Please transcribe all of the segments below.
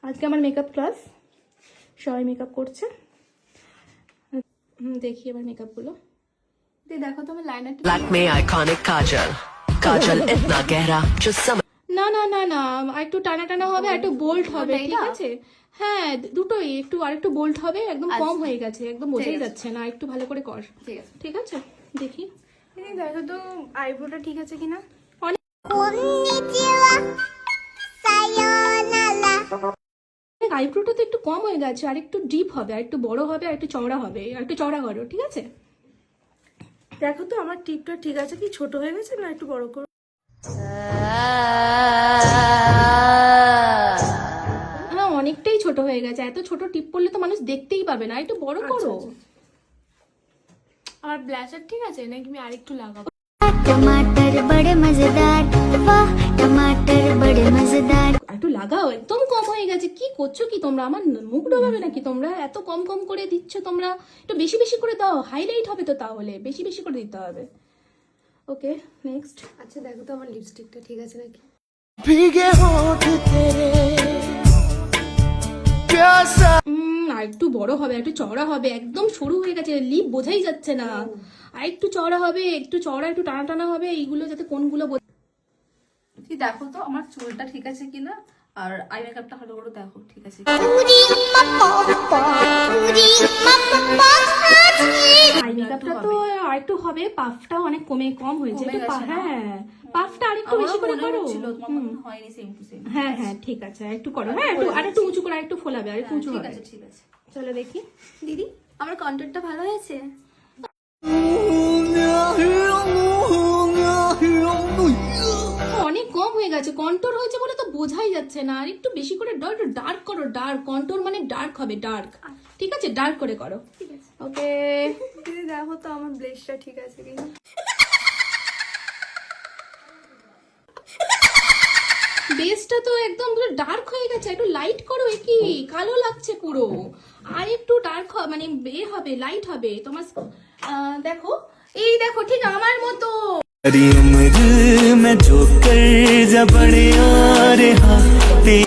আজকে আমার makeup class, সবাই মেকআপ করছে। দেখি এবার মেকআপগুলো। দেখো তোমার লাইনারটা लैक्मे आइकॉनिक काजल काजल इतना गहरा जो समझ না না না না, আর একটু টানা টানা হবে, আর একটু বোল্ড হবে, ঠিক আছে? হ্যাঁ দুটোই একটু, আর একটু বোল্ড হবে, একদম কম হয়ে গেছে, একদম বোঝাই যাচ্ছে না, একটু ভালো করে কর। ঠিক আছে দেখি। দেখো তো আইব্রোটা ঠিক আছে কিনা। আইব্রোটা তো একটু কম হয়ে গেছে, আর একটু ডিপ হবে, আর একটু বড় হবে, আর একটু চওড়া হবে, আর একটু চওড়া করো, ঠিক আছে? দেখো তো আমার টিপটা ঠিক আছে কি, ছোট হয়ে গেছে না একটু বড় করো? হ্যাঁ অনেকটাই ছোট হয়ে গেছে, এত ছোট টিপ পড়লে তো মানুষ দেখতেই পাবে না, একটু বড় করো। আর ব্লাশার ঠিক আছে নাকি আমি আরেকটু লাগাবো? टमाटर बड़े मजेदार, वाह टमाटर बड़े मजेदार। একটু লাগাও, একদম কম হয়ে গেছে। কি করছো কি তোমরা? আমার মুখ ডোবাবে নাকি তোমরা? এত কম কম করে দিচ্ছ তোমরা, একটু বেশি বেশি করে দাও, হাইলাইট হবে তো, তাহলে বেশি বেশি করে দিতে হবে। Okay next. আচ্ছা দেখো তো আমার লিপস্টিকটা ঠিক আছে নাকি। भीगे होठ तेरे प्यासा আর একটু বড় হবে, একটু চওড়া হবে, একদম সরু হয়ে গেছে, লিপ বোঝাই যাচ্ছে না। আর একটু চওড়া হবে, একটু চওড়া, একটু টানা টানা হবে, এইগুলো যাতে কোনগুলো তুই দেখো তো আমার চুলটা ঠিক আছে কিনা, আর আই মেকআপটা ভালো করে দেখো ঠিক আছে। আই মেকআপটা তো আর একটু হবে, পাফটাও অনেক কম হয়েছে, একটু হ্যাঁ পাফটা আরেকটু বেশি করে করো। হয়নি সেম টু সেম। হ্যাঁ হ্যাঁ ঠিক আছে, একটু করো। হ্যাঁ একটু আর একটু উঁচু করে, আর একটু ফোলাবে, আর একটু উঁচু হবে। ঠিক আছে। চলো দেখি। দিদি আমার কন্টেন্টটা ভালো হয়েছে। অনেক কম হয়ে গেছে, কন্ট্রোল হয়েছে বলে তো বোঝাই যাচ্ছে না। আর একটু বেশি করে একটু ডার্ক করো, ডার্ক কন্ট্রোল মানে ডার্ক হবে, ডার্ক। ঠিক আছে ডার্ক করে করো। ঠিক আছে ওকে দিদি দেখো তো আমার ব্লেশটা ঠিক আছে কিনা। বেসটা তো একদম পুরো ডার্ক হয়ে গেছে, একটু লাইট করো। কি কালো লাগছে পুরো, আর একটু ডার্ক মানে হবে, লাইট হবে তোমার। দেখো এই দেখো ঠিক আমার মতো।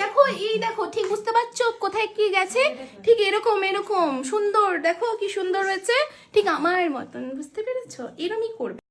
দেখো এই দেখো ঠিক বুঝতে পারছো কোথায় কি গেছে? ঠিক এরকম এরকম সুন্দর, দেখো কি সুন্দর হয়েছে, ঠিক আমার মতন, বুঝতে পেরেছো? এরকমই করবে।